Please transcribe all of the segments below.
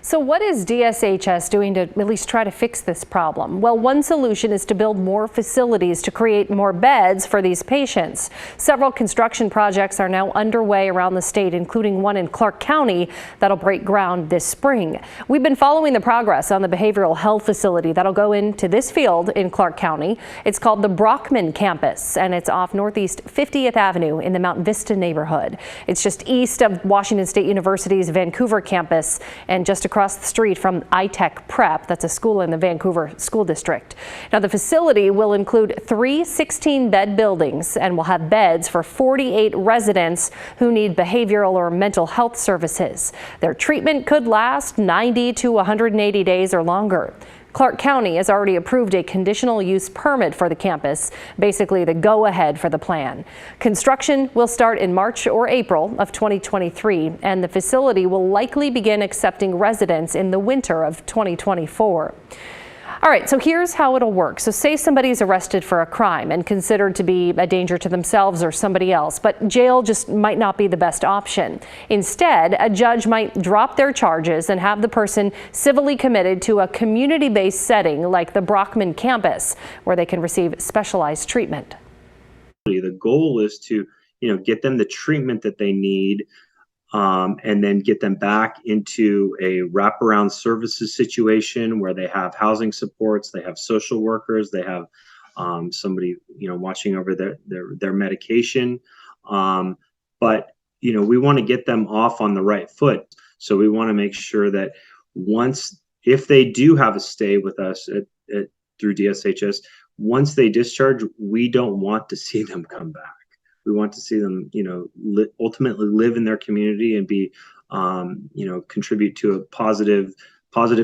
So what is DSHS doing to at least try to fix this problem? Well, one solution is to build more facilities to create more beds for these patients. Several construction projects are now underway around the state, including one in Clark County that'll break ground this spring. We've been following the progress on the behavioral health facility that'll go into this field in Clark County. It's called the Brockmann Campus, and it's off Northeast 50th Avenue in the Mount Vista neighborhood. It's just east of Washington State University's Vancouver campus and just across the street from iTech Prep. That's a school in the Vancouver School District. Now, the facility will include 3 16-bed buildings and will have beds for 48 residents who need behavioral or mental health services. Their treatment could last 90 to 180 days or longer. Clark County has already approved a conditional use permit for the campus, basically the go-ahead for the plan. Construction will start in March or April of 2023, and the facility will likely begin accepting residents in the winter of 2024. All right, so here's how it'll work. So say somebody's arrested for a crime and considered to be a danger to themselves or somebody else, but jail just might not be the best option. Instead, a judge might drop their charges and have the person civilly committed to a community-based setting like the Brockmann Campus, where they can receive specialized treatment. The goal is to, get them the treatment that they need, and then get them back into a wraparound services situation where they have housing supports, they have social workers, they have somebody watching over their medication. But we want to get them off on the right foot. So we want to make sure that if they do have a stay with us through DSHS, once they discharge, we don't want to see them come back. We want to see them, ultimately live in their community and be, contribute to a positive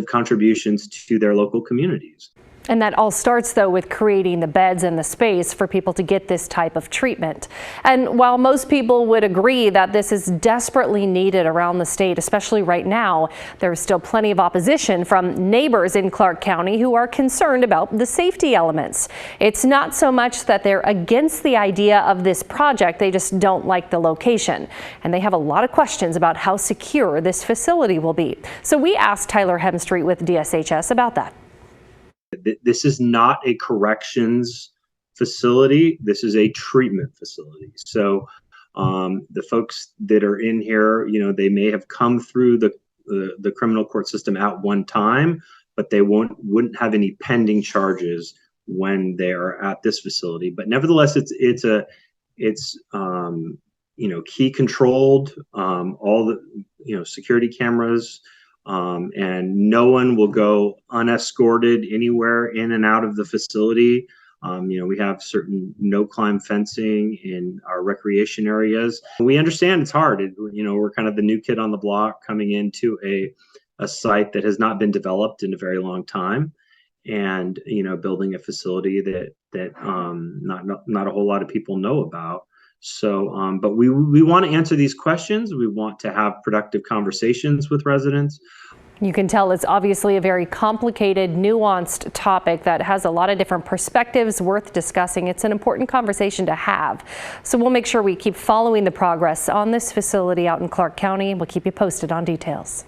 contributions to their local communities. And that all starts, though, with creating the beds and the space for people to get this type of treatment. And while most people would agree that this is desperately needed around the state, especially right now, there's still plenty of opposition from neighbors in Clark County who are concerned about the safety elements. It's not so much that they're against the idea of this project, they just don't like the location. And they have a lot of questions about how secure this facility will be. So we asked Tyler Hemstreet with DSHS about that. This is not a corrections facility. This is a treatment facility. So the folks that are in here, they may have come through the criminal court system at one time, but they wouldn't have any pending charges when they are at this facility. But nevertheless, it's key controlled, all the security cameras. And no one will go unescorted anywhere in and out of the facility. We have certain no-climb fencing in our recreation areas. We understand it's hard. We're kind of the new kid on the block coming into a site that has not been developed in a very long time, and building a facility that not a whole lot of people know about. So, but we want to answer these questions. We want to have productive conversations with residents. You can tell it's obviously a very complicated, nuanced topic that has a lot of different perspectives worth discussing. It's an important conversation to have. So we'll make sure we keep following the progress on this facility out in Clark County, and we'll keep you posted on details.